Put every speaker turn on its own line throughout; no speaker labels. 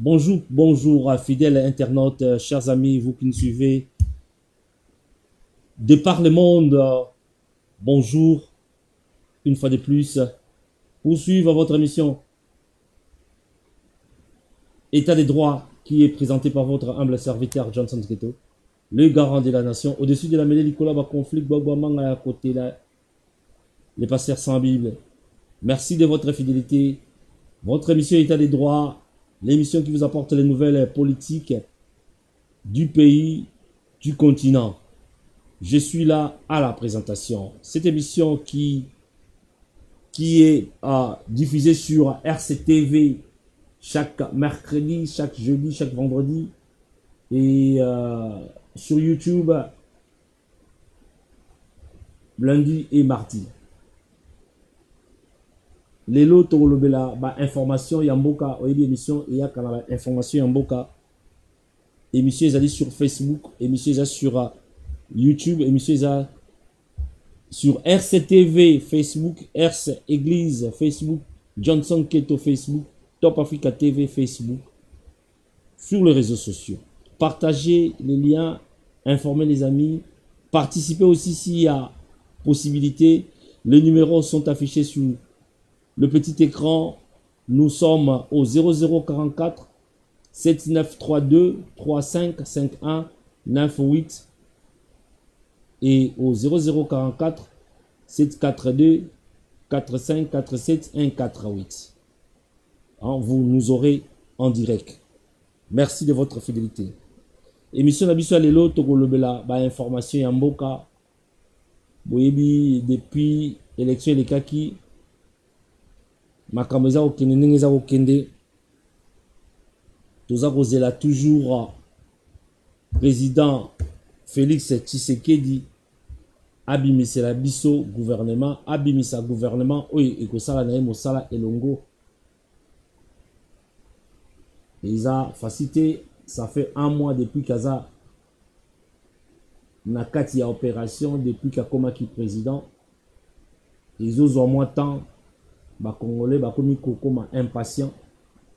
Bonjour, bonjour, fidèles internautes, chers amis, vous qui nous suivez de par le monde. Bonjour, une fois de plus, pour suivre votre émission État des droits qui est présenté par votre humble serviteur Johnson Keto, le garant de la nation. Au-dessus de la mêlée, Nicolas, conflit, à côté, là, les pasteurs sans Bible. Merci de votre fidélité. Votre émission État des droits, l'émission qui vous apporte les nouvelles politiques du pays, du continent. Je suis là à la présentation. Cette émission qui est diffusée sur RCTV chaque mercredi, chaque jeudi, chaque vendredi et sur YouTube lundi et mardi. Les lots ba information yamboka oyebi émission et ya kana information yamboka émission ezali sur Facebook, émission ezali sur YouTube, émission ezali sur RCTV Facebook, RC Église Facebook, Johnson Keto Facebook, Top Africa TV Facebook, sur les réseaux sociaux. Partagez les liens, informez les amis, participez aussi s'il y a possibilité. Les numéros sont affichés sur le petit écran. Nous sommes au 0044 7932 3551 98 et au 0044 742 4547 148. Vous nous aurez en direct. Merci de votre fidélité. Émission Nabiso Lelo Togolobela, information Yamboka. Boyebi depuis élection les kaki. Makameza okende nengeza okende. Toza kozela toujours président Félix Tshisekedi abimisela biso gouvernement, abimisa gouvernement oyo ekosala na ye mosala elongo. Ils ont facilité, ça fait un mois depuis qu'Aza n'a pas de opération, depuis qu'il a qui président. Ils ont moins de temps, les Congolais sont impatients,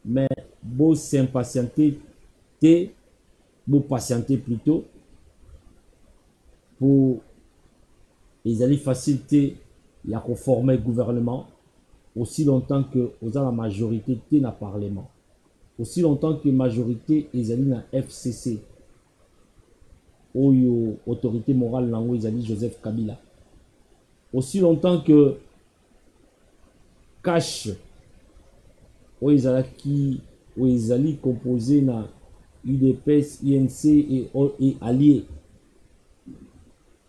mais beau s'impatienter, beau patienter plutôt, pour ils allaient faciliter la conformer au gouvernement, aussi longtemps que vous avez la majorité dans le Parlement. Aussi longtemps que la majorité est dans la FCC, ou autorité morale nango ezali Joseph Kabila. Aussi longtemps que cash ou ezali composé na UDPS, INC et alliés,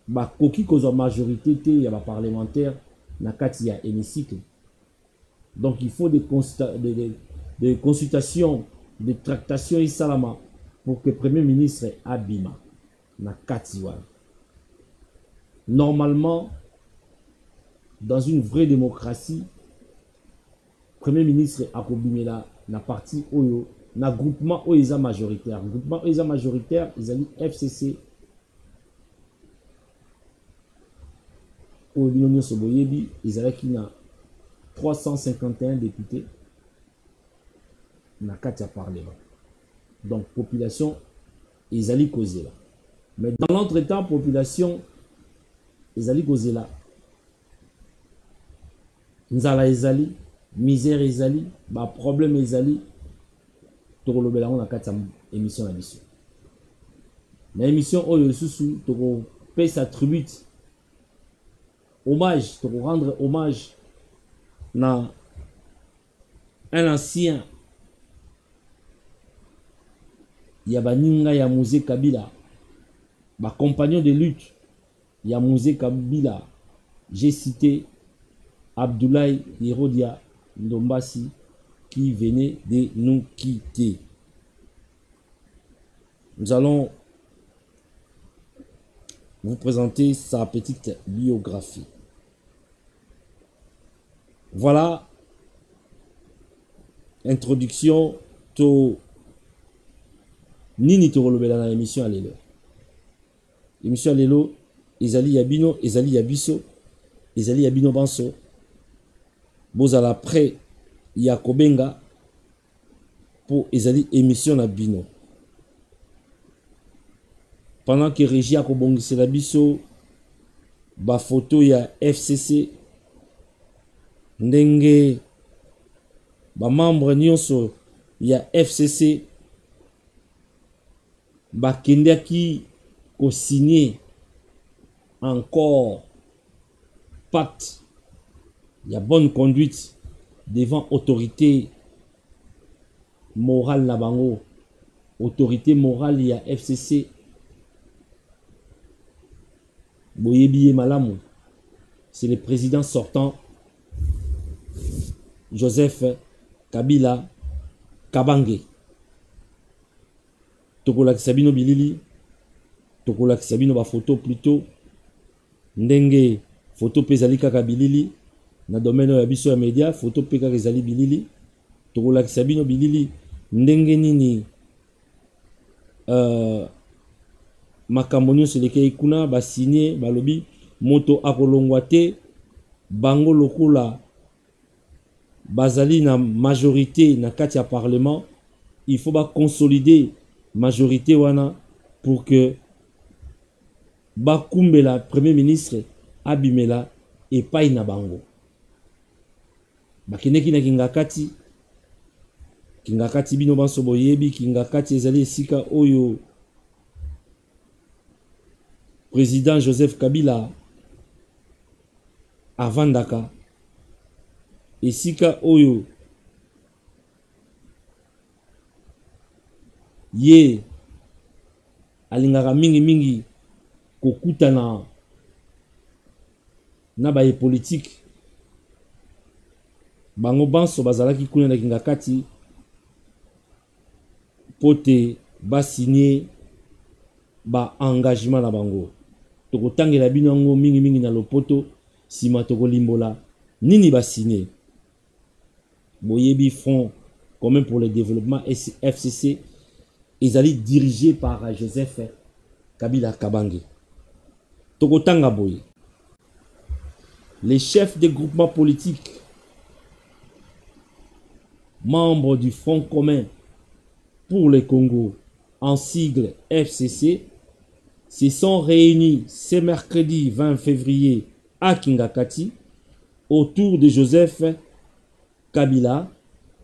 ba koki kozwa majorité te ya ba parlementaire na kati ya hémicycle. Donc il faut des consultations, des tractations et salama pour que le Premier ministre abima na katiwa. Normalement, dans une vraie démocratie, Premier ministre akobimela na parti oyo na groupement oyo majoritaire. Groupement oyo majoritaire, ils ont FCC au Lyon Soboyebi, ils ont qui na 351 députés. Na katia parlement. Donc population ils allaient causer là. Mais dans l'entretemps population ils allaient causer là. Nzala ezali, misère ezali, ba problème ezali. Tokoloba on a katia émission na biso. Na émission oyo susu toko paye sa tribute. Hommage, toko rendre hommage na un ancien Yabaninga ya Mouzé Kabila, ma compagnon de lutte, ya Mouzé Kabila, j'ai cité Abdoulaye Yerodia Ndombasi qui venait de nous quitter. Nous allons vous présenter sa petite biographie. Voilà, introduction to Nini Torolobela dans l'émission Alelo. L'émission Alelo, Ezali Yabino, Ezali Yabiso, Ezali Yabino Banso. Bozala prêt, Yakobenga, pour ezali émission na bino. Pendant que Régie a kobongisela biso ba photo ya FCC ndenge ba membre nyonso ya FCC ba kendaki ko signer encore pacte ya bonne conduite devant autorité morale na bango, autorité morale ya FCC. Boyebi Malamu, c'est le président sortant Joseph Kabila Kabange. Tokola Sabino Bilili, Tokola Sabino ba photo plutôt ndenge photo pezali kaka Bilili na domaine ya biso ya média, photo pe kaka ezali Bilili. Tokola Sabino Bilili ndenge nini makambo nyonso elekei kuna basigné balobi moto akolongwa te bango lokola bazali na majorité na kati ya parlement. Il faut ba consolider majorité wana pour que bakumbela premier ministre abimela epai na bango. Bakendeki na kingakati bino banso boyebi kingakati ezali esika oyo président Joseph Kabila avandaka, esika oyo ye alingaka mingi kokutana na baye politique bango banso bazalaki kuna na kingakati pote ba signer ba engagement na bango. Tokotangela bino ngo mingi na lopoto sima tokolimbola nini ba signer. Boyebi Front commun pour le développement FCC ezali dirigé par Joseph Kabila Kabange. Tokotanga boye. Les chefs des groupements politiques membres du Front commun pour le Congo en sigle FCC se sont réunis ce mercredi 20 février à Kingakati autour de Joseph Kabila,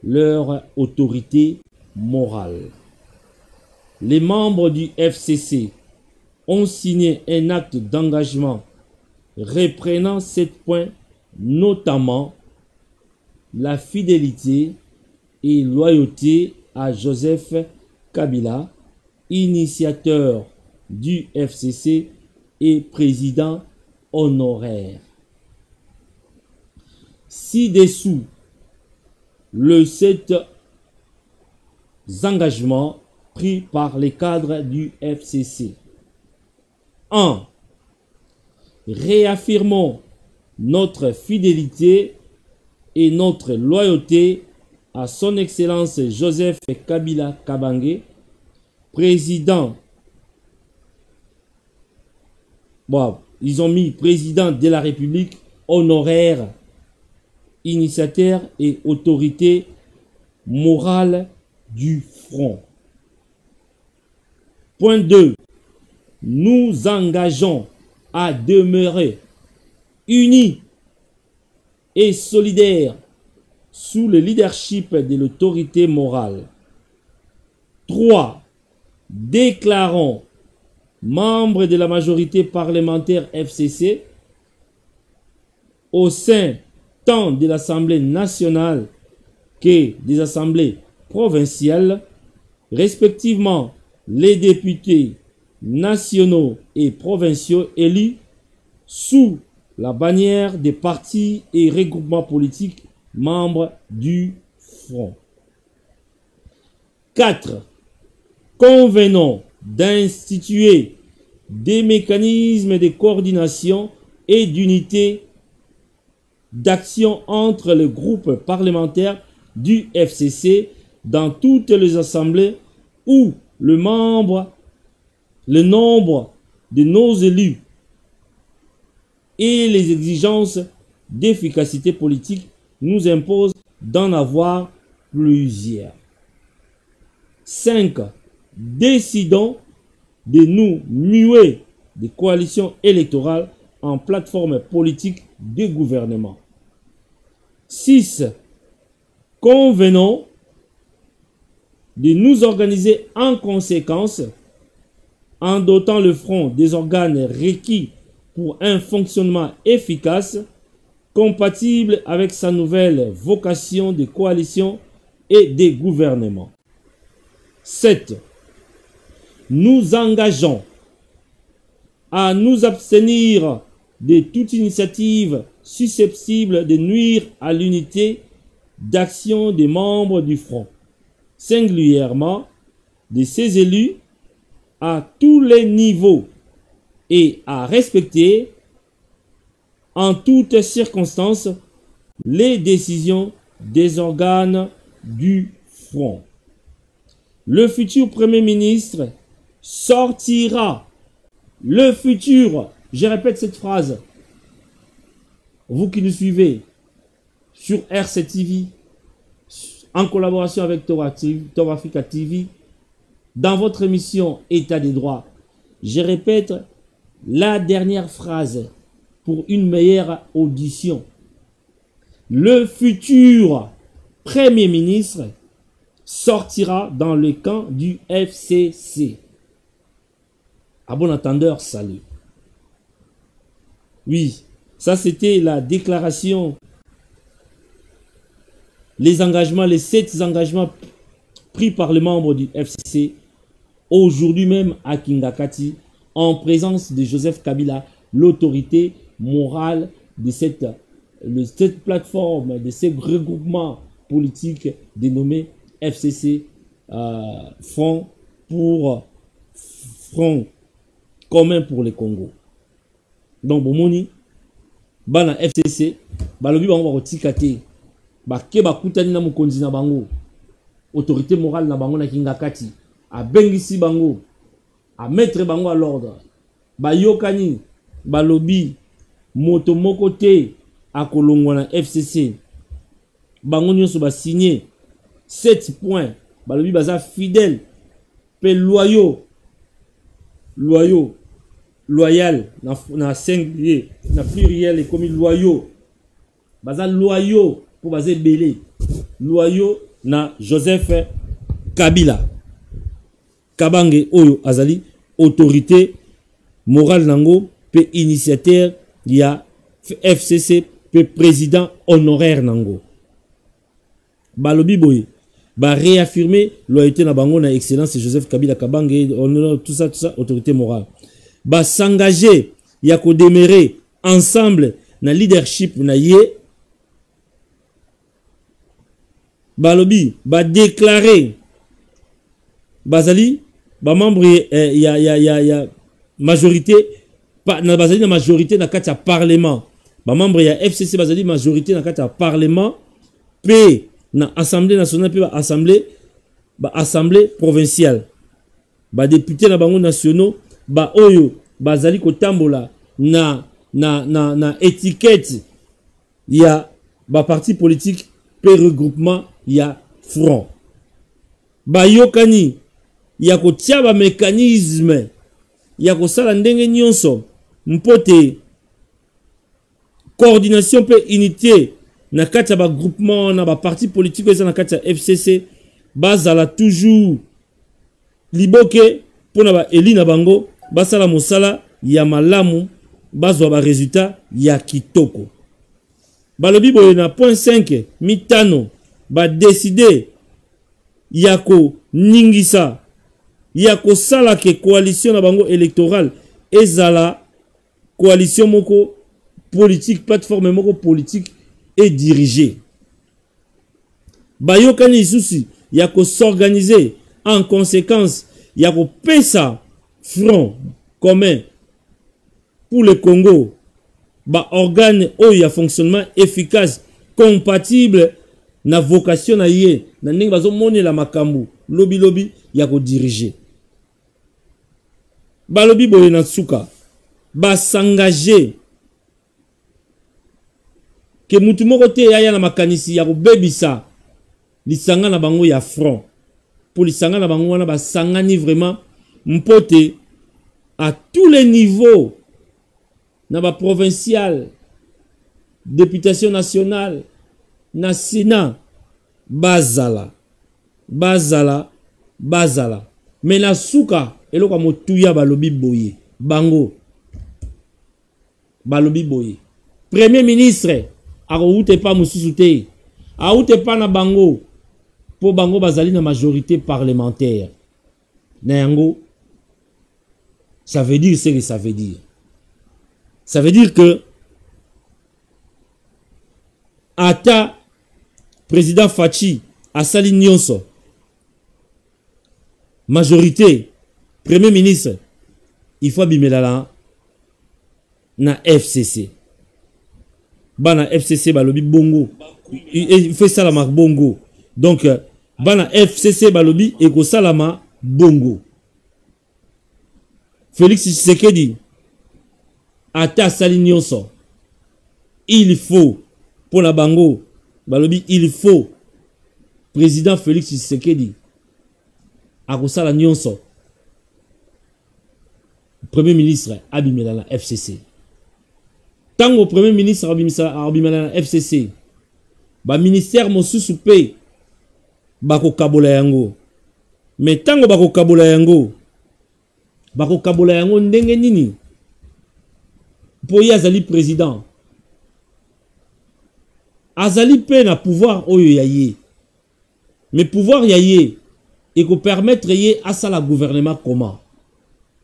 leur autorité morale. Les membres du FCC ont signé un acte d'engagement reprenant 7 points, notamment la fidélité et loyauté à Joseph Kabila, initiateur du FCC et président honoraire. Ci-dessous, le 7 engagements pris par les cadres du FCC. 1. Réaffirmons notre fidélité et notre loyauté à son Excellence Joseph Kabila Kabange, président. Bon, ils ont mis président de la République, honoraire, initiateur et autorité morale du Front. Point 2. Nous engageons à demeurer unis et solidaires sous le leadership de l'autorité morale. 3. Déclarons membres de la majorité parlementaire FCC au sein tant de l'Assemblée nationale que des assemblées provinciales, respectivement les députés nationaux et provinciaux élus sous la bannière des partis et regroupements politiques membres du Front. 4. Convenons d'instituer des mécanismes de coordination et d'unité d'action entre les groupes parlementaires du FCC dans toutes les assemblées où le nombre de nos élus et les exigences d'efficacité politique nous imposent d'en avoir plusieurs. 5. Décidons de nous muer des coalitions électorales en plateforme politique de gouvernement. 6. Convenons de nous organiser en conséquence en dotant le front des organes requis pour un fonctionnement efficace, compatible avec sa nouvelle vocation de coalition et de gouvernement. 7. Nous engageons à nous abstenir de toute initiative susceptible de nuire à l'unité d'action des membres du front, singulièrement de ses élus à tous les niveaux, et à respecter en toutes circonstances les décisions des organes du front. Le futur Premier ministre sortira. Le futur, je répète cette phrase, vous qui nous suivez sur RCTV, en collaboration avec Top Africa TV, dans votre émission État des droits, je répète la dernière phrase pour une meilleure audition. Le futur Premier ministre sortira dans le camp du FCC. À bon entendeur, salut. Oui, ça c'était la déclaration, les engagements, les 7 engagements pris par les membres du FCC aujourd'hui même à Kingakati, en présence de Joseph Kabila, l'autorité morale de cette plateforme, de ce regroupement politique dénommé FCC, Front commun pour le Congo. Donc, Bomoni, bana FCC, balobi bango ba tikate, ba ke ba kutani na mukonzi na bango, autorité morale na bango na Kingakati, a bengisi bango, à mettre bango à l'ordre. Ba yokani, balobi, moto moko te a kolongwa na FCC. Bango nyonso ba signé 7 points. Balobi baza fidèle, pe loyal, na singulier, na pluriel et comme loyaux. Baza loyaux pour baser belé. Loyaux na Joseph Kabila. Kabange oyo azali autorité morale nango pe initiateur ya FCC pe président honoraire nango. Balobi boye ba réaffirmer loyauté na bango na excellence Joseph Kabila Kabange, tout ça autorité morale. Ba s'engager ya ko demeurer ensemble na leadership na ye. Balobi ba déclarer bazali ba membre ya majorité na bazali na majorité na kati ya parlement. Ba membre ya FCC bazali majorité na kati ya parlement pe na assemblée nationale pe ba assemblée provinciale. Ba député na bango nationaux ba oyo bazali kotambola na étiquette ya ba parti politique pe regroupement ya front. Ba yokani ya kotia ba mécanisme ya kosala ndenge nyonso mpote coordination pe unité na kati ya ba groupement na ba parti politique eza na kati ya FCC bazala toujours liboke pona ba eli na bango basala mosala ya malamu bazwa ba résultat ya kitoko. Balobi boye na point 5 mitano ba décider yako ningisa yako sala ke coalition na bango électorale ezala coalition moko politique, plateforme moko politique et dirigée. Bayokani isusi yako s'organiser en conséquence yako pesa front commun pour le Congo, ba organe oyo ya fonctionnement efficace compatible na vocation na ye na ndenge bazo monela makambu lobi ya ko diriger. Balobi boye na tsuka ba s'engager ke mutu moko te yaya na makanisi ya ko bebisa lisanga na bango ya front pour les sangana bangwana ba sangani vraiment mpote à tous les niveaux na ba provincial, députation nationale, na Sénat, bazala. Mais na souka eloko motuya balobi boye bango balobi boye premier ministre akoute pas mususu te aoute pas na bango po bango bazali na majorité parlementaire na yango. Ça veut dire ce que ça veut dire. Ça veut dire que ata président Fachi asali nyonso majorité premier ministre il faut bimela na FCC bana FCC balobi bongo il fait salama bongo donc bana FCC balobi eko salama bongo. Félix Tshisekedi ata sali nyonso il faut pour la bango balobi il faut président Félix Tshisekedi akosala nyonso premier ministre abimela na FCC. Tango premier ministre abimela na FCC ba ministère mosusu pe bako kabola yango. Mais tango bako kabola yango ndenge nini po ye azali président azali pe na pouvoir oyo ya ye. Mais pouvoir ya ye et ko permettre ye asala gouvernement comment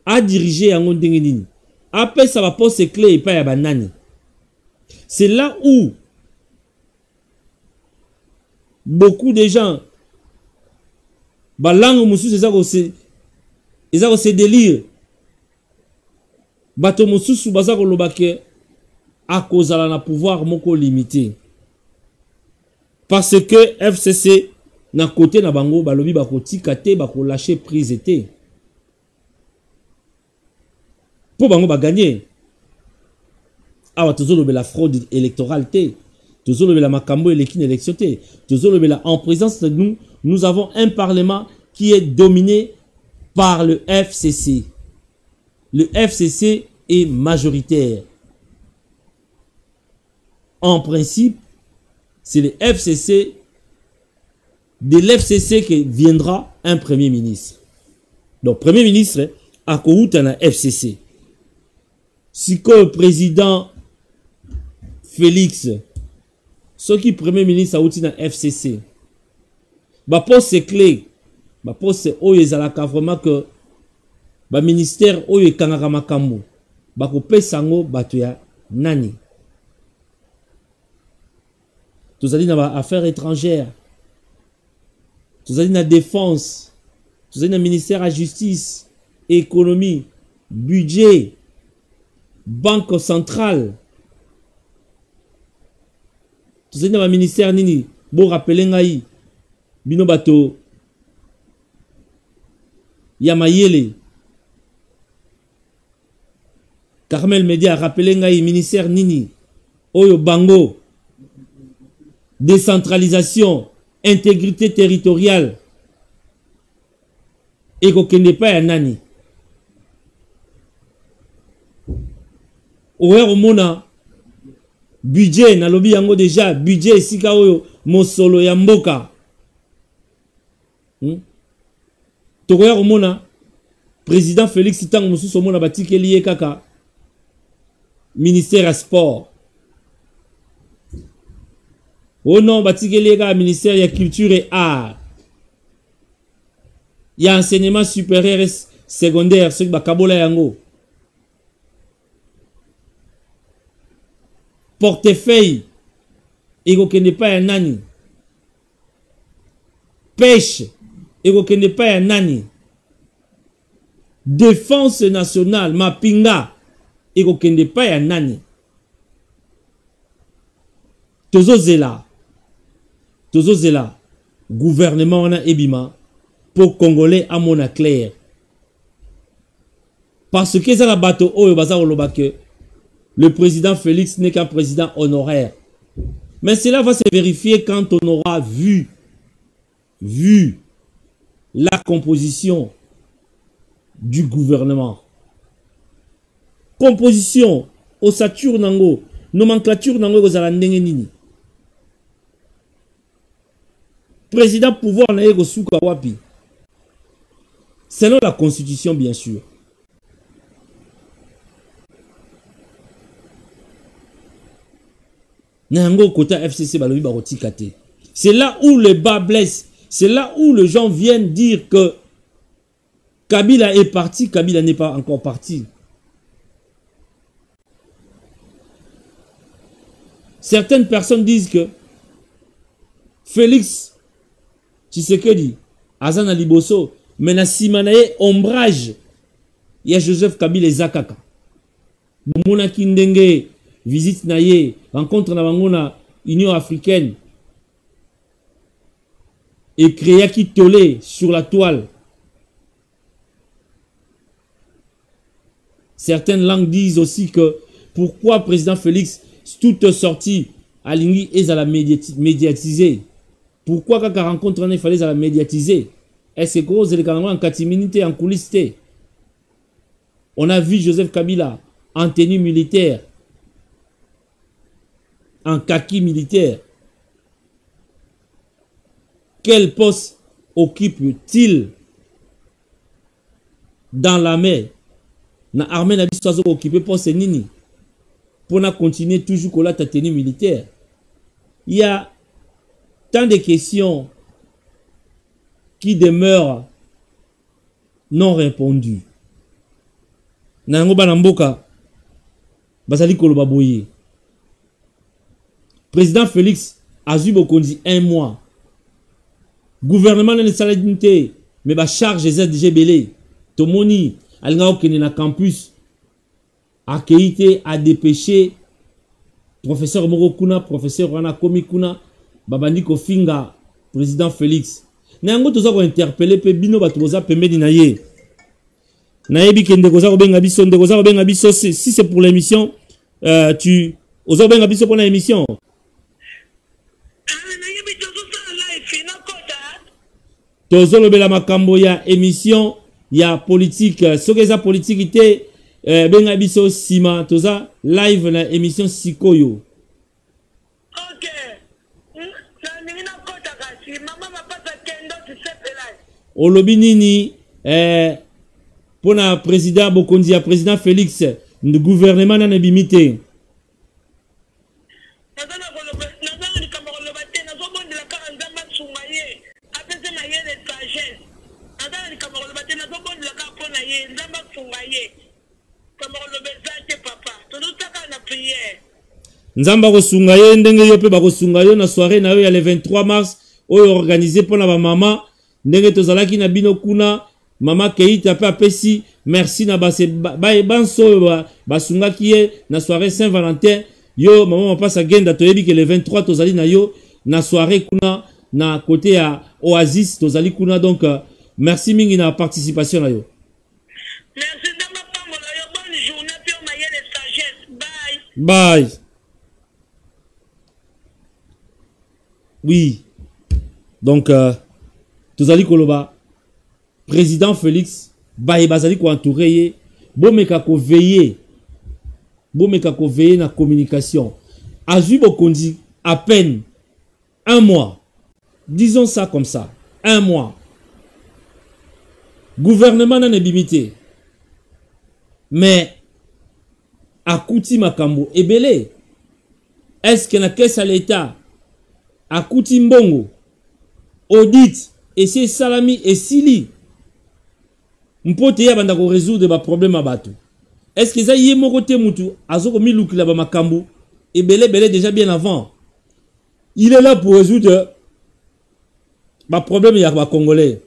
a diriger yango ndenge nini après ça va poser clé et pas ya banani. C'est là où beaucoup de gens balango mususu eza ko se délire bato mususu baza ko lobake a kozala na pouvoir moko limité parce que FCC na côté na bango balobi bako tika te bako lâcher prise te pour bango ba gagner. Awa tozolobe la fraude électorale te tozolobe la makambo elekine élection te tozolobe la en présence de nous avons un parlement qui est dominé par le FCC. Le FCC est majoritaire. En principe, c'est le FCC, de l'FCC que viendra un premier ministre. Donc, premier ministre, à Koutana FCC. Si le président Félix, ce qui premier ministre a outina FCC, bah pour c'est clé. Ba poste oyo ezalaka vraiment que ba ministère oyo ekangaka makambo bako pesa ngo bato ya nani. Tozali na ba affaires étrangères, tozali na défense, tozali na ministère à justice, économie, budget, banque centrale, tozali na ba ministère nini bo rappeler ngai bino bato Yamayele Carmel Media a rappelé ngai ministère nini Oyo Bango décentralisation intégrité territoriale et kokende pa ya nani oyo mona budget na lobi yango déjà budget sika oyo mosolo ya mboka Tokoya Romona, président Félix Tango Moussou Mona Batikeli ye kaka, ministère à sport. Oh non, Batikeli ye kaka, ministère ya culture et art. Il y a enseignement supérieur et secondaire, ce qui bakabola yango. Portefeuille, et qu'on ne pas un nani. Pêche, et qu'on ne pas un nani. Défense nationale, mapinga, et qu'on ne pas un nani. Tozo zela, gouvernement on a ebima, pour Congolais à mon clair. Parce que ça la bateau au bazar olobake, le président Félix n'est qu'un président honoraire. Mais cela va se vérifier quand on aura vu la composition du gouvernement. Composition, ossature nango, nomenclature nango kozala ndenge nini. Président pouvoir na yego suka wapi. Selon la constitution bien sûr. Nango kota FCC balobi barotikate. C'est là où le bas blesse. C'est là où les gens viennent dire que Kabila est parti, Kabila n'est pas encore parti. Certaines personnes disent que Félix Tshisekedi, Azana Liboso, mais na simanaye ombrage. Il y a Joseph Kabila Zakaka. Mona Kindenge, visite naye, rencontre na bangona Union africaine. Et créa qui tolé sur la toile. Certaines langues disent aussi que pourquoi président Félix toute sortie à Lingui est à la médiatiser. Pourquoi quand rencontre il fallait à la médiatiser? Est-ce que c'est le en catimité, en coulisses? On a vu Joseph Kabila en tenue militaire, en kaki militaire. Quel poste occupe-t-il dans l'armée? Na armée n'a pas occupé poste nini pour continuer toujours qu'on a ta tenue militaire. Il y a tant de questions qui demeurent non répondues. Nango banamboka basali koloba boye. Président Félix a eu bokondi 1 mois. Gouvernement n'a pas de mais ba charge ZDG belé. Tomoni alinga okene na campus a keité a dépêché professeur Morokuna, professeur Rana Komikuna, babandi kofinga président Félix. Nango toza ko interpeller pe bino bato boza pembeni na ye. Nayebi kende koza ko benga biso ndeko koza ko benga biso si c'est pour l'émission tu oza benga biso pour l'émission. Tozolo bela makambo ya émission ya politique sokeza politique ité benga biso sima toza live na émission Sikoyo.
OK. Na nina kota kasi mama mapata kendo tsepela.
Olobi nini pona président Bokondi ya président Félix le gouvernement na bimité. Nzamba kosunga ye ndenge yo pe bakosunga yo na soirée na yo ya le 23 mars oyo organisé pona ba mama ndenge tozalaki na bino kuna mama Keita pe apesi merci na base banso basungaki ye na soirée Saint-Valentin yo mama mapasa genda toyebi ke le 23 tozali na yo na soirée kuna na côté ya Oasis tozali kuna donc merci mingi na participation na yo.
Merci Nzamba pambola yo bonne journée pe o mayele sagesse bye.
Bye. Oui, donc, Tozali Koloba, président Félix, Bazali ko entouré, Bomeka ko veiller na communication. Azu Bokondi, à peine 1 mois, disons ça comme ça, 1 mois. Gouvernement n'a limité, mais Akouti Makambo, Ebele, est-ce que la caisse à l'État Akouti Mbongo, audit, et c'est Salami et Sili. Mpote ya banda ko résoudre ba problème à bateau. Est-ce que ça y est mon côté moutou, azoko milouki la ba makambu, et belé déjà bien avant. Il est là pour résoudre ba problème ya ba Congolais.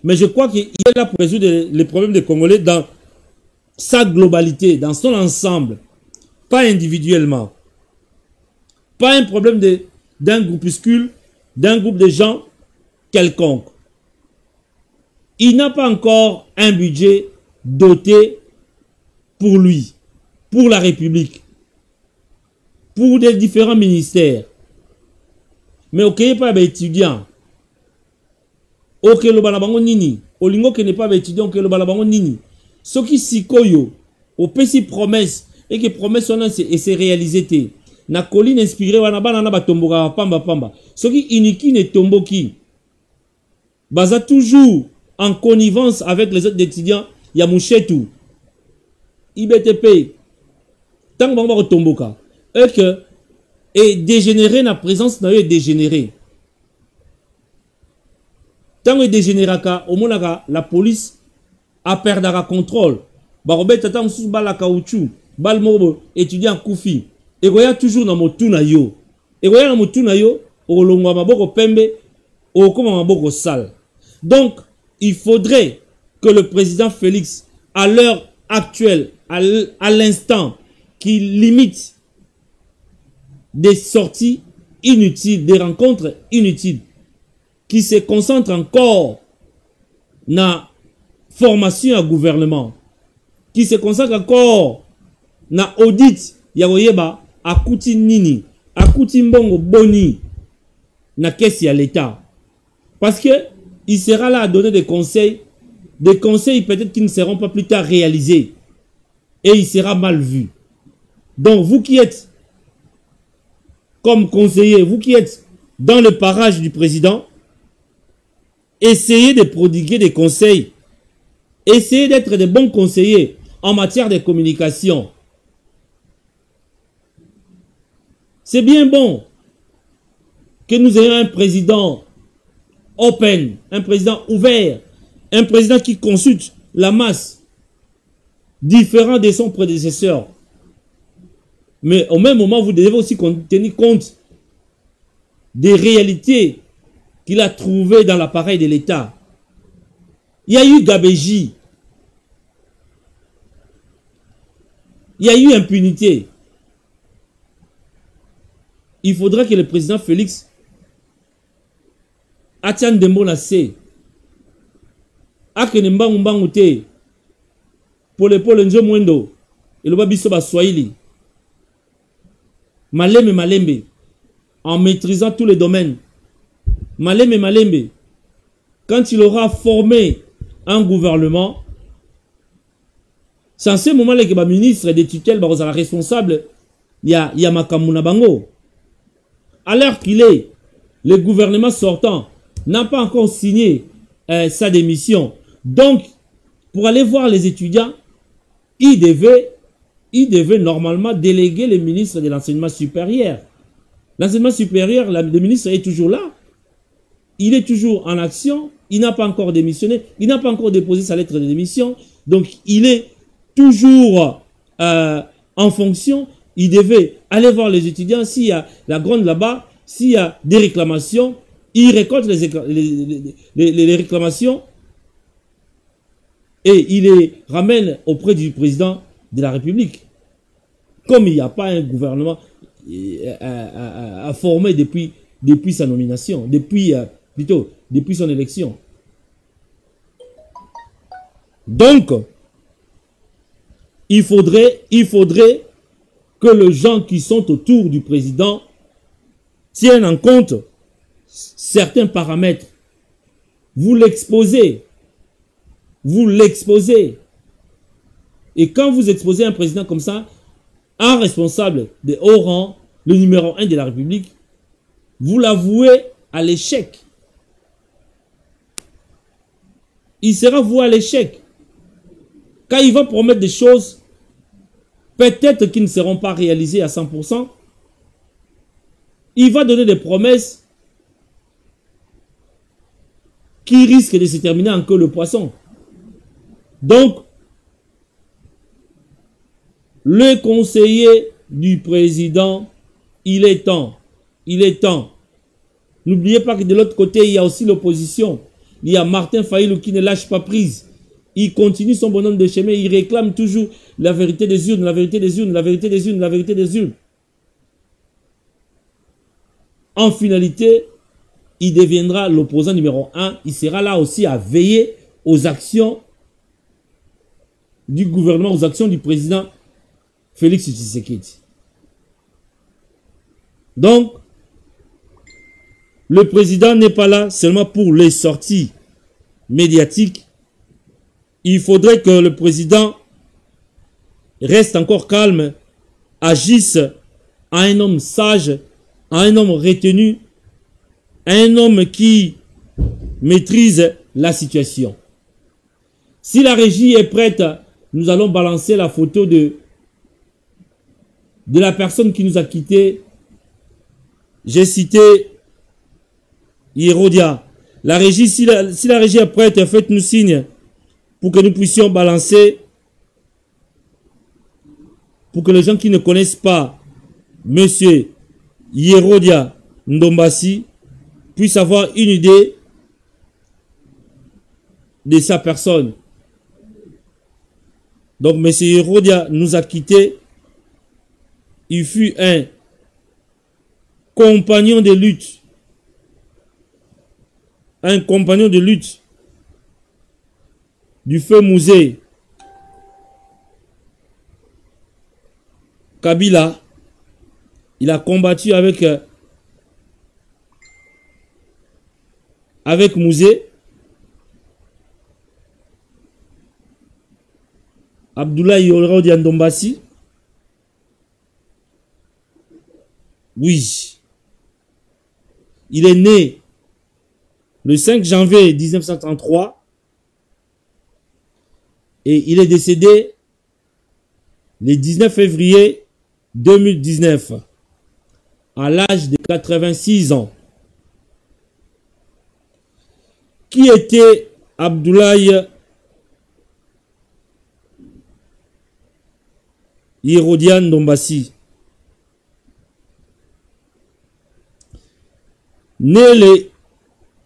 Mais je crois qu'il est là pour résoudre les problèmes des Congolais dans sa globalité, dans son ensemble, pas individuellement. Pas un problème d'un groupuscule, d'un groupe de gens quelconque. Il n'a pas encore un budget doté pour lui, pour la République, pour des différents ministères. Mais ok, pas d'étudiants. Ok, le balabango nini. Olingo qui n'est pas étudiant, que le balabango nini. Ce qui sikoyo, au petit promesse, et que promesse on a et c'est réalisé. Na colline inspiré, wana bana ba tomboka pamba pamba. Ce qui iniki ne tomboki. Baza toujours en connivence avec les autres étudiants, ya mouchetou. IBTP. Tant que va tomboka. Et que, et dégénérer na présence na yo dégénérer. Tant que dégénéraka, au monaka, la police a perdu le contrôle. Barobet tata msous bala caoutchouc, bal mobo étudiant koufi. Et goya toujours na motu na yo. Et goya na motu na yo, o longwa maboko pembe, o koma maboko sale. Donc, il faudrait que le président Félix, à l'heure actuelle, à l'instant, qu'il limite des sorties inutiles, des rencontres inutiles, qui se concentre encore na formation à gouvernement, qui se concentre encore na audit ya oyeba akuti nini, akuti mbongo boni na caisse ya l'État. Parce que il sera là à donner des conseils peut-être qui ne seront pas plus tard réalisés et il sera mal vu. Donc vous qui êtes comme conseiller, vous qui êtes dans le parage du président, essayez de prodiguer des conseils. Essayez d'être de bons conseillers en matière de communication. C'est bien bon que nous ayons un président open, un président ouvert, un président qui consulte la masse, différent de son prédécesseur. Mais au même moment, vous devez aussi tenir compte des réalités qu'il a trouvées dans l'appareil de l'État. Il y a eu gabégie. Il y a eu impunité. Il faudra que le président Félix Atian Dembo na se akene mbangu mbangu te pole pole njo mwendo eloba biso ba Swahili malembe malembe en maîtrisant tous les domaines malembe malembe quand il aura formé un gouvernement c'est en ce moment là que ba ministre des tutelles ba la responsable ya makamuna bango à l'heure qu'il est le gouvernement sortant n'a pas encore signé sa démission. Donc, pour aller voir les étudiants, il devait normalement déléguer le ministre de l'enseignement supérieur. L'enseignement supérieur, le ministre est toujours là. Il est toujours en action. Il n'a pas encore démissionné. Il n'a pas encore déposé sa lettre de démission. Donc, il est toujours en fonction. Il devait aller voir les étudiants. S'il y a la gronde là-bas, s'il y a des réclamations, il récolte les réclamations et il les ramène auprès du président de la République. Comme il n'y a pas un gouvernement à former depuis sa nomination, depuis son élection. Donc, il faudrait que les gens qui sont autour du président tiennent en compte certains paramètres. Vous l'exposez. Et quand vous exposez un président comme ça, un responsable de haut rang, le numéro 1 de la République, vous l'avouez à l'échec. Il sera voué à l'échec. Quand il va promettre des choses, peut-être qu'ils ne seront pas réalisées à 100%, il va donner des promesses qui risque de se terminer en queue le poisson. Donc, le conseiller du président, il est temps. N'oubliez pas que de l'autre côté, il y a aussi l'opposition. Il y a Martin Fayulu qui ne lâche pas prise. Il continue son bonhomme de chemin, il réclame toujours la vérité des urnes, la vérité des urnes, la vérité des urnes, la vérité des urnes. En finalité, il deviendra l'opposant numéro 1. Il sera là aussi à veiller aux actions du gouvernement, aux actions du président Félix Tshisekedi. Donc, le président n'est pas là seulement pour les sorties médiatique, il faudrait que le président reste encore calme, agisse à un homme sage, à un homme retenu, à un homme qui maîtrise la situation. Si la régie est prête, nous allons balancer la photo de la personne qui nous a quittés. J'ai cité Hérodia. La régie, si la régie est prête, faites-nous signe pour que nous puissions balancer, pour que les gens qui ne connaissent pas Monsieur Hérodia Ndombassi puissent avoir une idée de sa personne. Donc, M. Hérodia nous a quittés. Il fut un compagnon de lutte. Un compagnon de lutte du feu Musée Kabila. Il a combattu avec Musée. Abdoulaye Hérodia Ndombassi. Oui. Il est né le 5 janvier 1933 et il est décédé le 19 février 2019 à l'âge de 86 ans. Qui était Abdoulaye Hérodia Ndombassi? Né le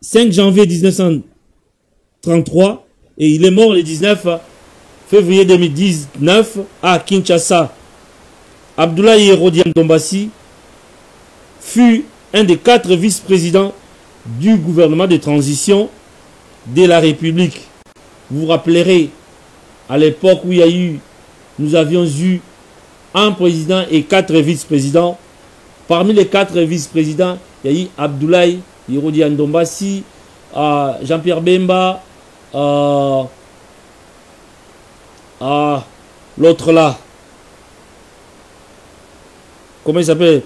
5 janvier 1933 et il est mort le 19 février 2019 à Kinshasa. Abdoulaye Hérodia Ndombassi fut un des 4 vice-présidents du gouvernement de transition de la République. Vous vous rappellerez, à l'époque où nous avions eu un président et 4 vice-présidents. Parmi les 4 vice-présidents, il y a eu Abdoulaye Hérodia Ndombassi, Jean-Pierre Bemba, l'autre là. Comment il s'appelle?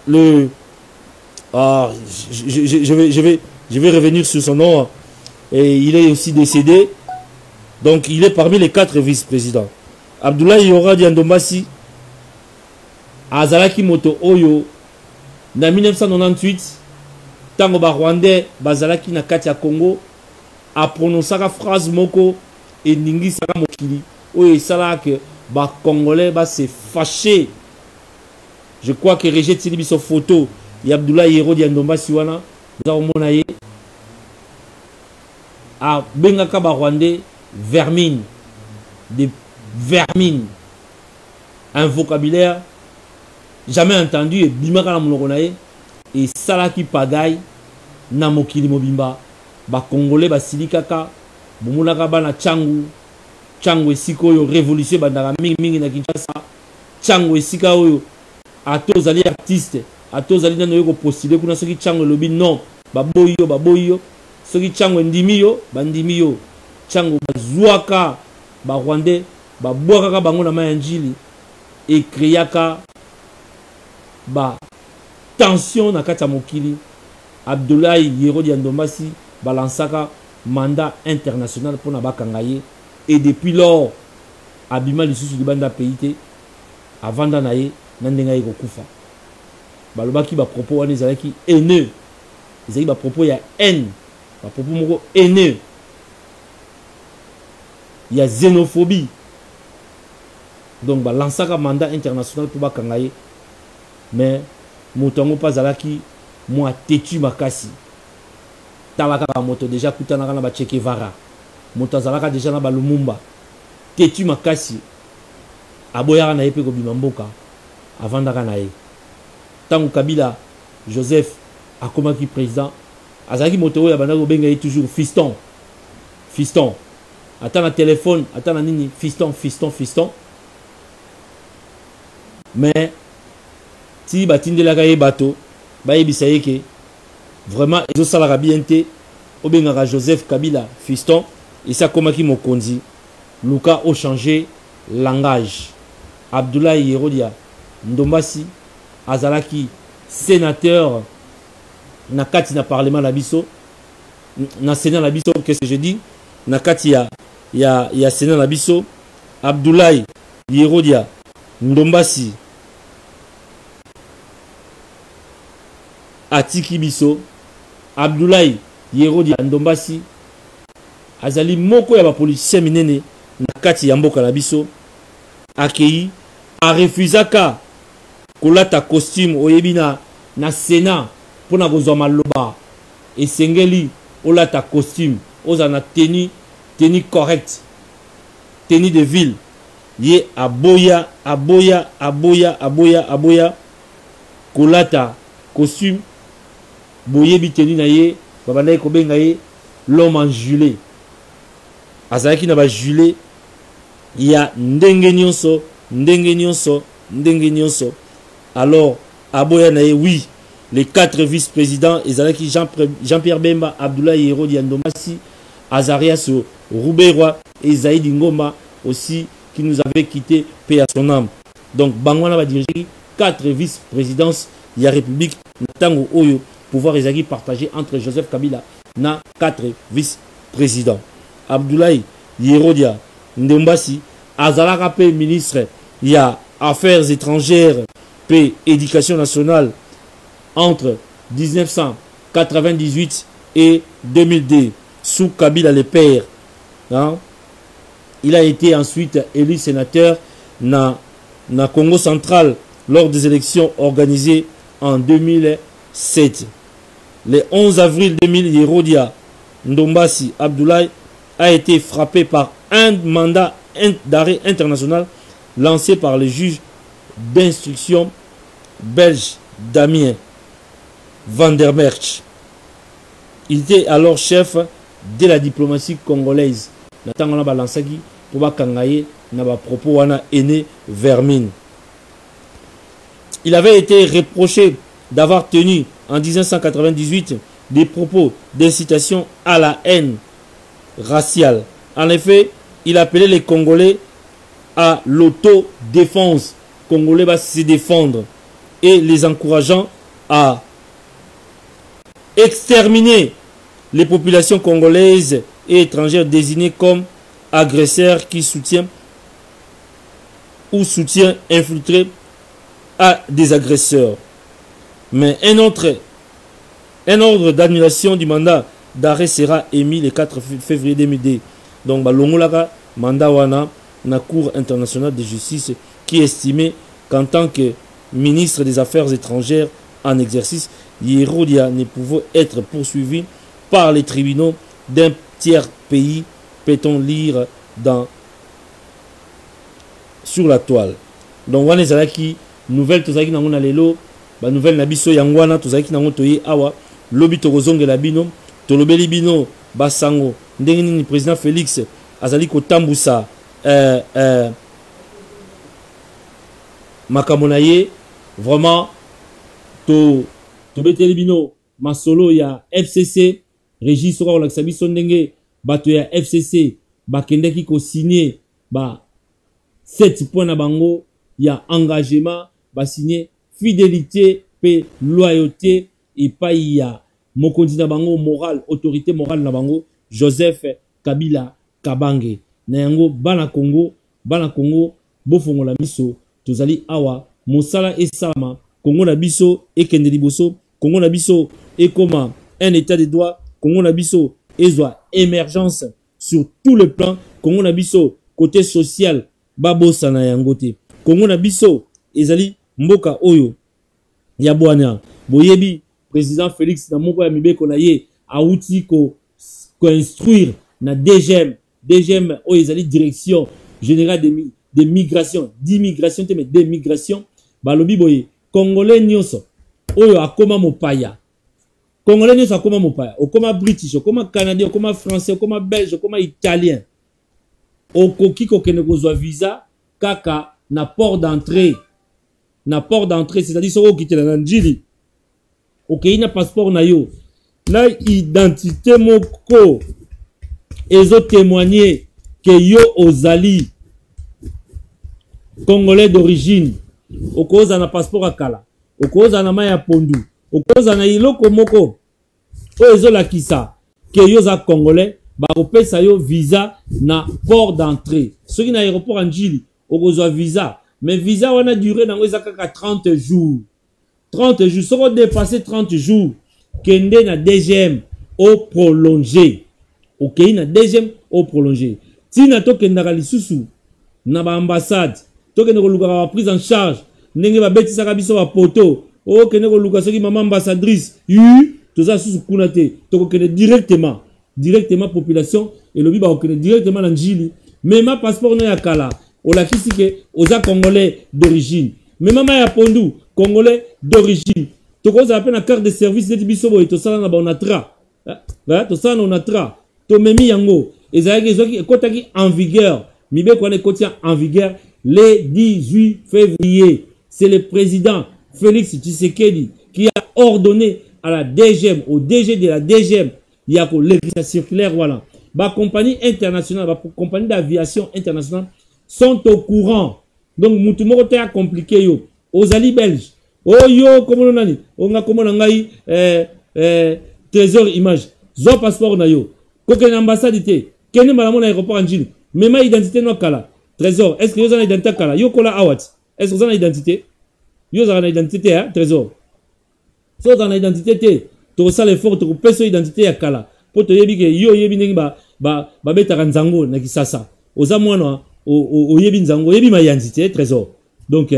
Je vais revenir sur son nom. Et il est aussi décédé. Donc il est parmi les 4 vice-présidents. Abdoulaye Hérodia Ndombassi azalaki moto oyo na 1998 tango ba Rwandais bazalaki na kati ya Congo a prononcaka phrase moko eningisaka mokili oyo esalaka ba Congolais ba se fâché. Je crois que Roger tili biso photo ya Abdoulaye Hérodia Ndombassi wana za omona ye a bengaka ba Rwandais vermine, des vermines, un vocabulaire jamais entendu et bimaka na monoko na ye et salaki pagaille na mokili mobimba ba Congolais ba silikaka bomonaka bana changu esika oyo révolution bandaka mingi na Kinshasa changu esika oyo atozali artiste atozali nano yoko postuler kuna soki changu lobi non baboyo soki changu ndimi yo bandimi yo changu bazwaka ba Rwandais babwakaka bango na maya njili e créaka ba tension na kati ya mokili. Abdoulaye Hérodia Ndombassi balansaka mandat international pour na bakanga ye et depuis lors abima lisusu libanda pays te avanda na ye na ndenga ye kokufa balobaki ba propos wana ezalaki haineux ezalaki ba propos ya haine ba propos moko haineux ya xénophobie. Donc balansaka mandat international pour bakanga ye mais motongo pas zalaki moi têtu makasi talaka moto déjà kutanaka na ba Che Guevara moto zalaka déjà na ba Lumumba têtu makasi aboyaka na ye pe ko bima mboka avandaka na ye tango Kabila Joseph akomaki président azalaki moto oyo abandaki kobenga ye toujours fiston ata na téléphone ata na nini fiston mais si batindelaka ye bato bayebisa ye ke vraiment ils ont ça la bien te obengaka Joseph Kabila fiston et ça comme qui mokonzi Luka a changé langage. Abdoulaye Yerodia Ndombasi azalaki sénateur na kati na parlement na biso na sénat na biso, qu'est-ce que je dis, na kati ya sénat na biso. Abdoulaye Yerodia Ndombasi atiki biso. Abdoulaye Yerodia Ndombasi azali moko ya ba politicien minene na kati ya mboka na biso, akei a refusaka kolata costume oyebi na sénat pona kozwa maloba esengeli olata costume oza na tenue correcte, tenue de ville. Ye aboya kolata costume boyebi tenue na ye babandaki kobenga ye l'homme en gilet. Azalaki na ba gilet ya ndenge nyonso. Alors aboya na ye, oui, les 4 vice-présidents ezalaki Jean-Pierre Bemba, Abdoulaye Yerodia Ndombasi, Azarias Rouberoy et Zaïd Ngoma aussi, qui nous avait quitté, paix à son âme. Donc Bangwana va diriger 4 vice-présidences de la République Tango Oyo, pouvoir ezaki partagé entre Joseph Kabila na 4 vice-présidents. Abdoulaye Yerodia Ndombasi azalaka pe ministre ya affaires étrangères pe éducation nationale entre 1998 et 2002 sous Kabila le père. Hein? Il a été ensuite élu sénateur na Congo central lors des élections organisées en 2007. Le 11 avril 2000, Yerodia Ndombasi Abdoulaye a été frappé par un mandat d'arrêt international lancé par le juge d'instruction belge Damien Van der Merch. Il était alors chef de la diplomatie congolaise. Natangana balansaki pour bakangaye na ba propos wana aîné vermine. Il avait été reproché d'avoir tenu en 1998 des propos d'incitation à la haine raciale. En effet, il appelait les Congolais à l'autodéfense. Congolais va se défendre et les encourageant à exterminer les populations congolaises et étrangères désignées comme agresseurs qui soutiennent ou soutien infiltré à des agresseurs. Mais un ordre d'annulation du mandat d'arrêt sera émis le 4 février 2002. Donc, balongolaka mandat wana na Cour internationale de justice qui estimait qu'en tant que ministre des Affaires étrangères en exercice, Yerodia ne pouvait être poursuivi par les tribunaux d'un tiers pays, peut-on lire sur la toile. Donc, wana ezalaki nouvelle tozalaki nango na lelo, ba nouvelle na biso yangwana tozalaki nango toye awa lobi tokozongela bino tolobeli bino basango ndenge nini président Félix azali kotambusa makambo na ye. Vraiment tobeteli bino masolo ya FCC Régis soka kolakisa biso ndenge bato ya FCC bakendaki kosigner ba 7 points na bango ya engagement, basigner fidélité pe loyauté epai ya mokonzi na bango moral, autorité morale na bango Joseph Kabila Kabange. Na yango bana Congo bofongola miso tozali awa mosala esama Congo na biso ekende liboso, Congo na biso ekoma un état de droit, Congo na biso ezwa émergence sur tout le plan, Congo na biso côté social babosa na yango te, Congo na biso ezali mboka oyo ya bwana boyebi président Félix na moko ya mibeko na ye auti ko instruire na DGM oyo ezali direction générale de migration, d'immigration te mais de migration, balobi boye congolais nyonso oyo akoma mopaya, congolais nyonso akoma mopaya, okoma british, okoma canadien, okoma français, okoma belge, okoma italien, okoki kokende kozwa visa kaka na port d'entrée, c'est-à-dire soko okitela na njili okei na passeport na yo na identité moko ezo témoigner que yo ozali Congolais d'origine, okoza na passeport akala, okoza na maya pondu, okoza na iloko moko o ezolakisa que yo za Congolais, bakopesa yo visa na port d'entrée. Soki na aéroport anjili okozwa visa, mais visa wana durée nango eza kaka 30 jours. 30 jours, soko dépasser 30 jours, kende na DGM au prolongé. Ok, na DGM au prolongé. Tina to kendaka lisusu na ba ambassade, to kende ko luka ba prise en charge, ndenge ba betisaka biso ba poto, o kende ko luka soki mama ambassadrice, to za susu kuna te, to ko kende directement population et le biba ko kende directement na njili, mais ma passeport no ya kala, o la kisi ke oza Congolais d'origine. Mais maman ya pondu Congolais d'origine. To ko za na carte de service de biso boy to sala na ba onatra. To sala na onatra. To memi yango ezalaki ezoki ekotaki en vigueur. Mibe ko ne kotia en vigueur le 18 février. C'est le président Félix Tshisekedi qui a ordonné à la DGM, au DG de la DGM, il y a l'écriture circulaire voilà. Ba compagnie internationale, ba compagnie d'aviation internationale sont au courant. Donc mutu moko te a compliqué yo. Ozali belge. Oh yo komo nani? Onga komo ngai trésor image. Zo passeport na yo. Koke na ambassade te. Kene malamo na aéroport anjili. Mema identité no kala. Trésor, est-ce que yo za identité kala? Yo kola awat. Est-ce que vous avez une identité? Yo za na identité hein, trésor. So za na identité te. To sala effort to peso identité ya kala. Po to yebi ke yo yebi ndenge ba betaka nzango na kisasa. Oza mwana o yebi nzango, yebi ma identité trésor. Donc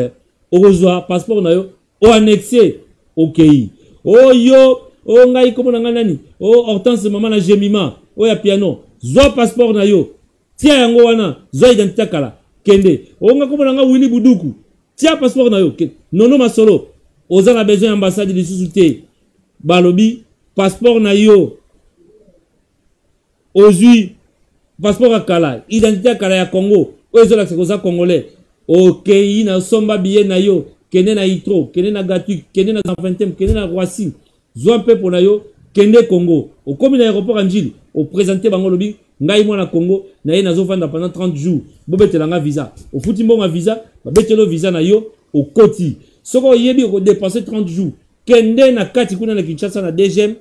okozwa passeport na yo o annexé au pays. O yo o ngai komo na nani? O Hortense mama na Jemima, o ya piano. Zo passeport na yo. Tia yango wana, zo identité kala. Kende. O nga komo na Willy Buduku. Tia passeport na yo. Nono masolo. Oza na besoin ambassade de sous-souté. Balobi passeport na yo. Ozui passeport akala, identité akala ya Congo. Ozola koza Congolais. Ok, na somba billet na yo, kende na Itro, kende na Gatu, kende na Zanfantem, kende na Roissy. Zo un peu pour na yo, kende Congo. Au comme na aéroport anjili, au présenter bango lobi, ngai mo na Congo, na ye na zo fanda pendant 30 jours. Bobetela nga visa. Au futi mbonga visa, ba betelo visa na yo au koti. Soko yebi ko dépasser 30 jours. Kende na kati kuna na Kinshasa na DGM,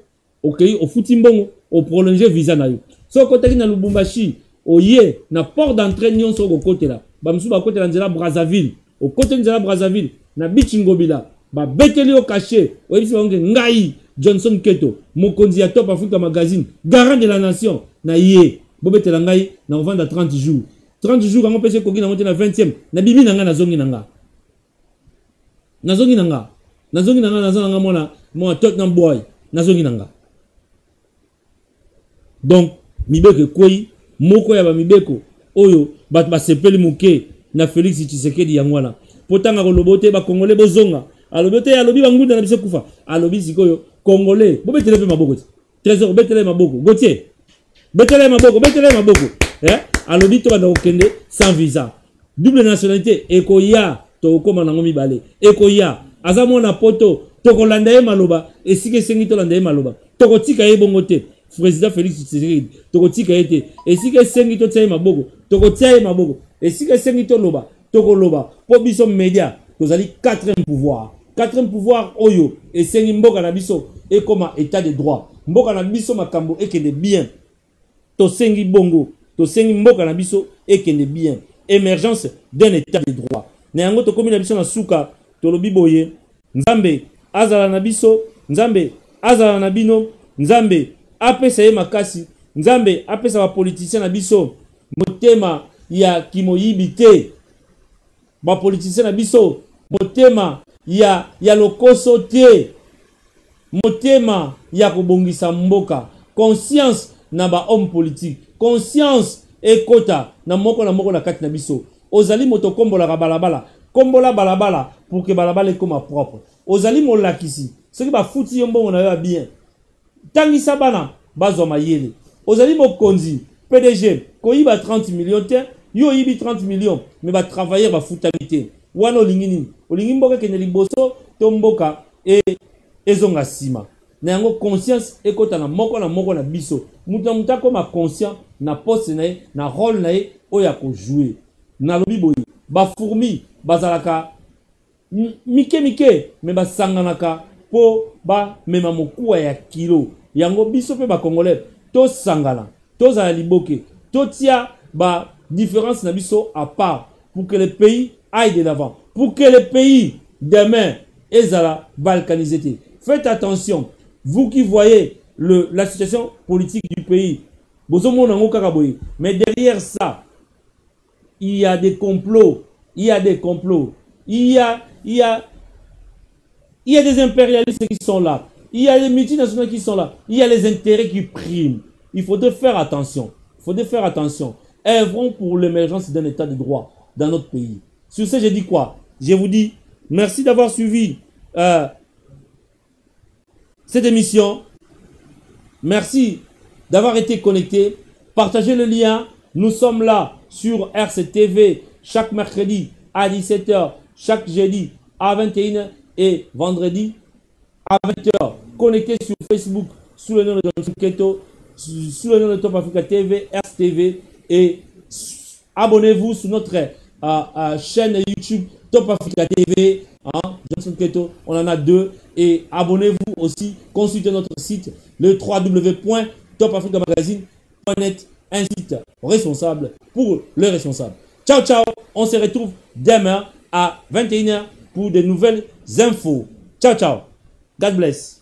ok, au futi mbongo, au prolonger visa na yo. Soko taki na Lubumbashi, oye na port d'entrée nyonso ko côté là. Ba msuba côté la nzela Brazzaville. Au côté nzela Brazzaville, na Bichingobila, ba beteli au cachet. Oyebisi bango ngai Johnson Keto, mokonzi ya Top Africa Magazine, garant de la nation na ye. Bobetela ngai na vendre 30 jours. 30 jours quand on pèse koki na monter na 20e. Na bibi nanga na zongi nanga. Na zongi nanga. Na zongi nanga na zonga mona mo Tottenham boy. Na zongi nanga. Donc mibeke koi moko ya ba mibeko oyo bat ba sepeli muke na Félix Tshisekedi yangwana potanga ko lobote ba Congolais bozonga alobote alobi bangunda na biso kufa alobi sikoyo Congolais bobetele pe maboko trésor betele maboko gotier betele maboko alobi to banda okende sans visa double nationalité ekoya to koma nango mibale ekoya aza mona poto to kolanda ye maloba esike sengi to landa ye maloba to kotika ye bongo te président Félix Tshisekedi tokotika ete esika sengi to tsaye maboko tokotia maboko esika sengi to loba tokoloba po biso média tozali quatrième pouvoir oyo esengi mboka na biso et comme état de droit mboka na biso makambo ekende bien to sengi bongo to sengi mboka na biso ekende bien émergence d'un état de droit na yango to komi na biso na suka to lobi boye nzambe azala na biso nzambe azala na bino nzambe apesa ye makasi nzambe apesa ba politicien na biso motema ya kimoyibi te ba politicien na biso motema ya lokoso te motema ya kobongisa mboka conscience na ba homme politique conscience ekota na moko na kati na biso ozali moto kombola balabala kombola balabala pour que balabala ekoma propre ozali molakisi soki ba futi yo mbongo na yo bien tangisa bana bazwa mayele ozali mokonzi PDG koyiba 30 millions te yo yibi 30 millions mais ba travailler ba futamité wana olingi nini olingi mboka kende liboso to mboka ezonga sima na yango conscience ekota na moko na biso muta koma conscient na poste na rôle na ye oya ko jouer na lobi boy ba fourmi bazalaka mike mais basanganaka po ba mema mokuwa ya kilo yango biso pe ba congolais to sangana to za liboke to tia ba différence na biso à part pour que le pays aille de l'avant pour que le pays demain ezala balkanisé. Faites attention, vous qui voyez la situation politique du pays, mais derrière ça, il y a des complots, il y a des impérialistes qui sont là, il y a des multinationales qui sont là, il y a les intérêts qui priment. Il faudrait faire attention, œuvrons pour l'émergence d'un état de droit dans notre pays. Sur ce, je dis quoi? Je vous dis merci d'avoir suivi cette émission. Merci d'avoir été connecté. Partagez le lien. Nous sommes là sur RCTV chaque mercredi à 17 h, chaque jeudi à 21 h et vendredi à 20 h. Connectez sur Facebook sous le nom de Johnson Keto, sous le nom de Top Africa TV, RCTV, et abonnez-vous sur notre chaîne YouTube Top Africa TV. Johnson Keto, on en a 2, et abonnez-vous aussi, consultez notre site le www.topafricamagazine.net, un site responsable pour les responsables. Ciao ciao, on se retrouve demain à 21 h pour de nouvelles infos. Ciao ciao, God bless.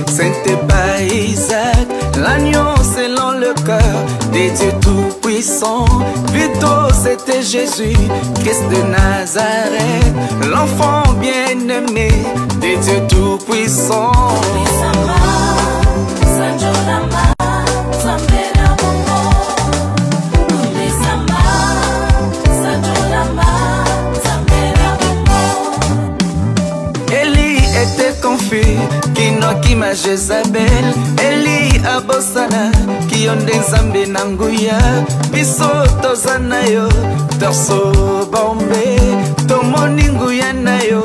C'était pas Isaac, l'agneau selon le cœur des dieux tout-puissants. Plutôt c'était Jésus, Christ de Nazareth, l'enfant bien-aimé des dieux tout-puissants. Kinoki ma Jezabel, Eli abosana, Kionde Nzambe nanguya, Biso tozana yo, Torso bombe, Tomoni nguya na yo,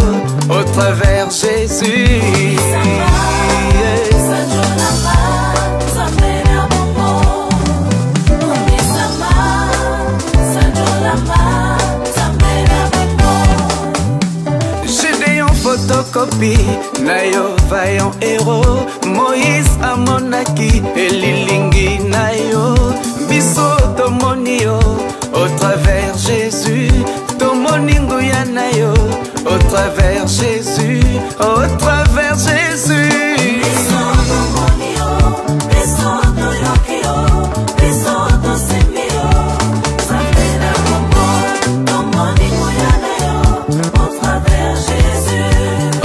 au travers Jésus. Photocopie, nayo vaillant héros, Moïse amonaki, elilingi nayo, biso tomonio, au travers Jésus, tomoningu ya nayo, au travers Jésus, au travers Jésus.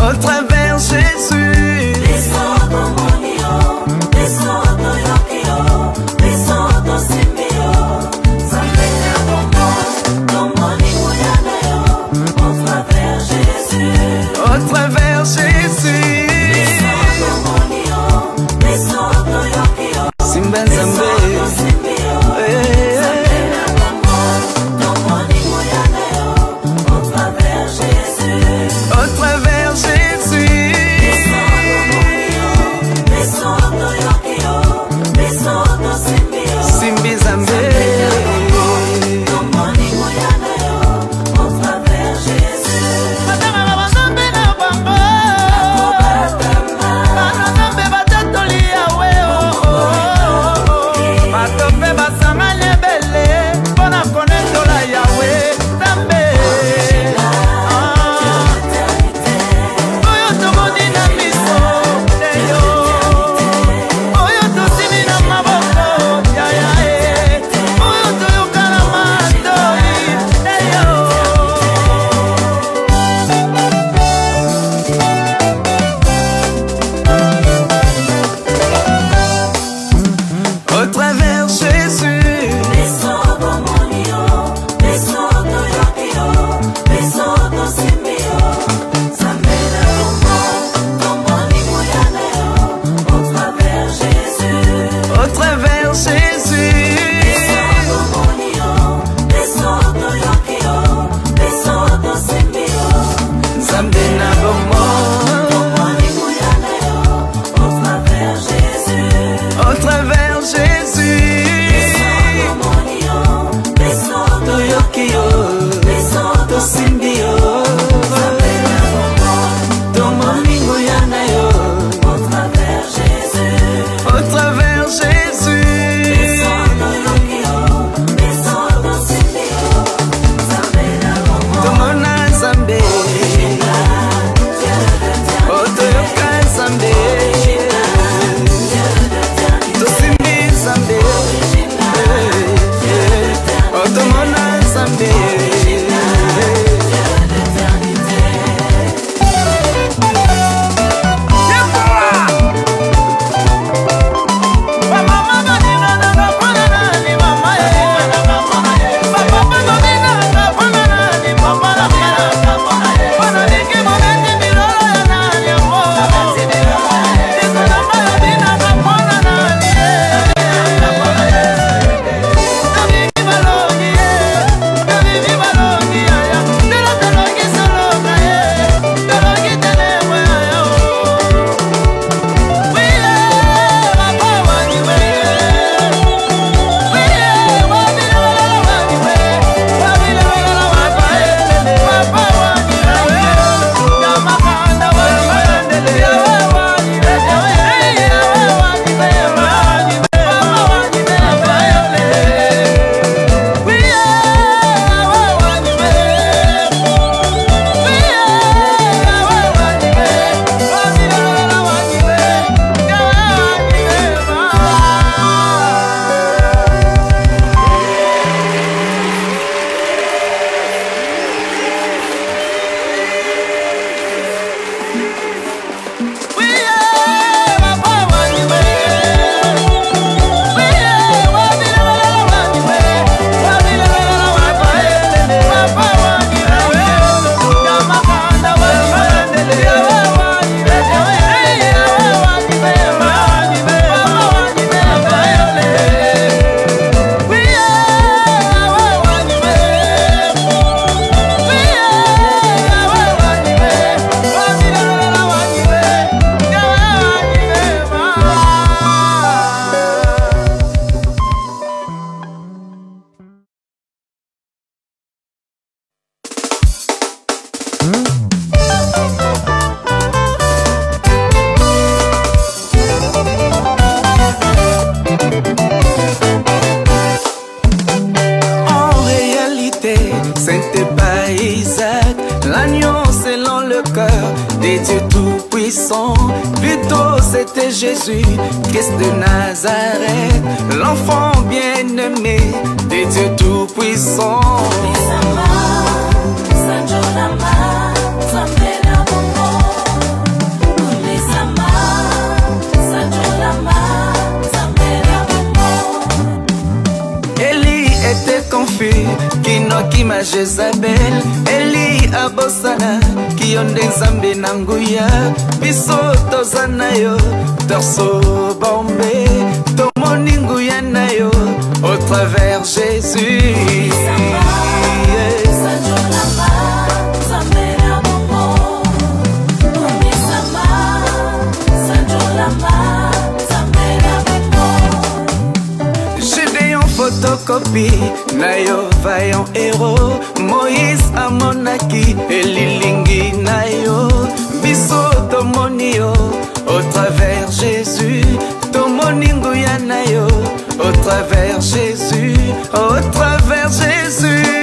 Au travers Jésus, Tout-Puissant. Plutôt c'était Jésus, Christ de Nazareth, l'enfant bien-aimé des dieux Tout-Puissants. Confus, Kinoki ma Jezabel, Eli abosana, Kionde Nzambe nanguya, Biso tozana yo, Torso bombe, Tomoninguya na yo, au travers Jésus. Photocopie, Nayo vaillant héros, Moïse amonaki, Elilingi Nayo, Biso tomonio, au travers Jésus, Tomoninguya Nayo, au travers Jésus, au travers Jésus.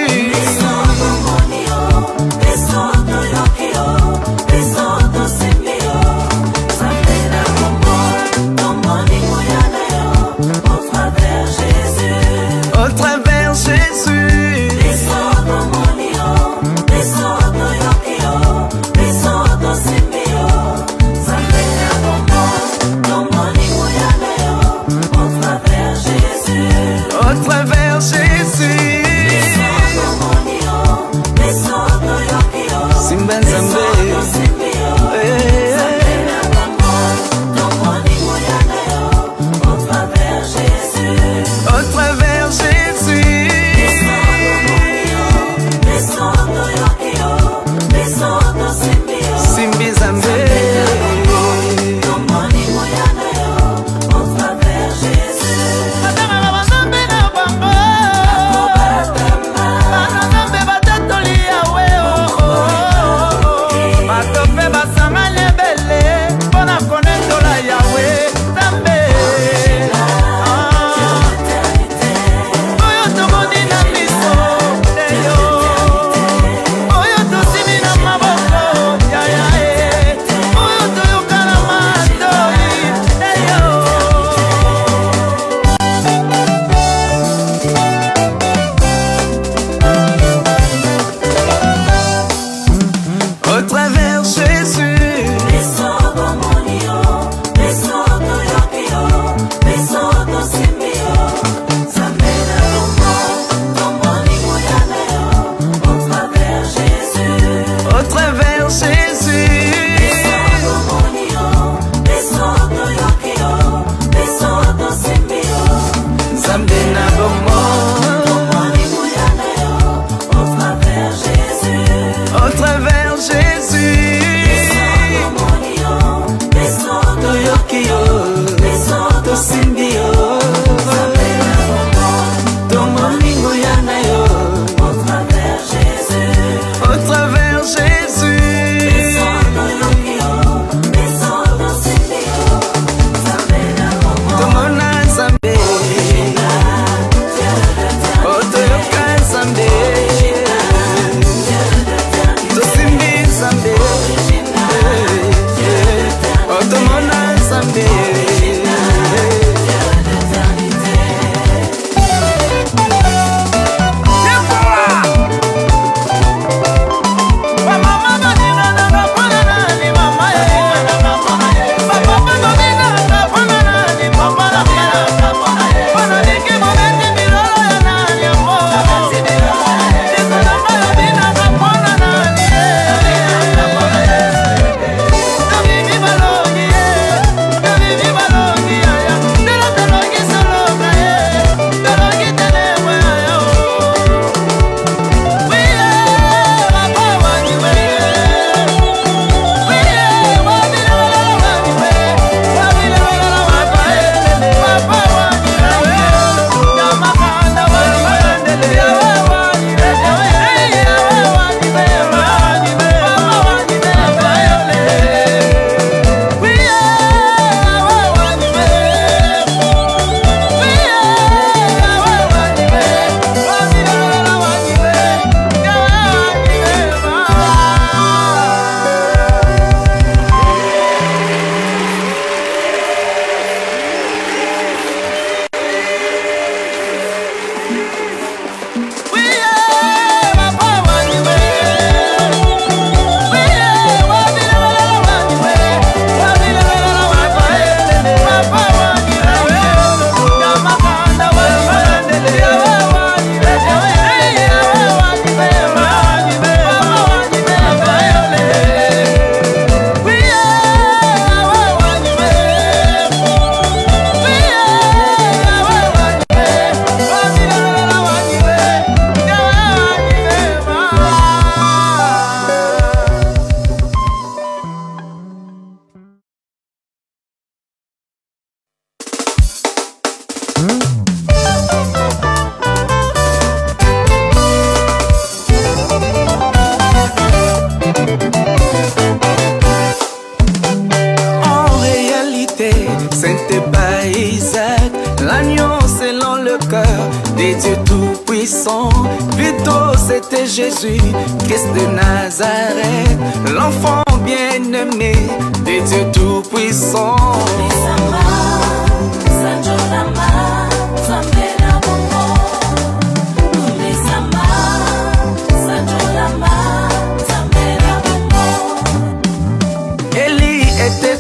C'était pas Isaac, l'agneau selon le cœur des dieux tout-puissants. Plutôt c'était Jésus, Christ de Nazareth, l'enfant bien-aimé des dieux tout-puissants.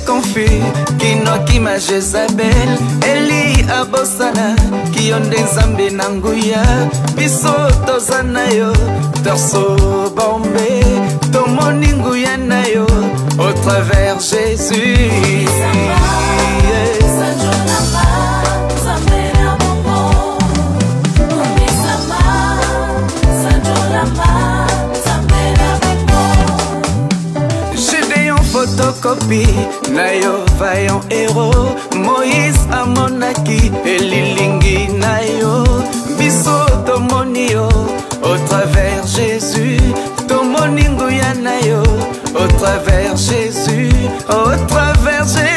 Confus, Kinoki ma Jezabel, Eli abosana, Kionde Nzambe nanguya, Biso tozana yo, Torso bombe, Tomoni nguya na yo, au travers Jésus. Photocopie, nayo vaillant héros, Moïse amonaki, elilingi nayo, biso tomonio, au travers Jésus, tomoningu ya nayo, au travers Jésus, au travers Jésus.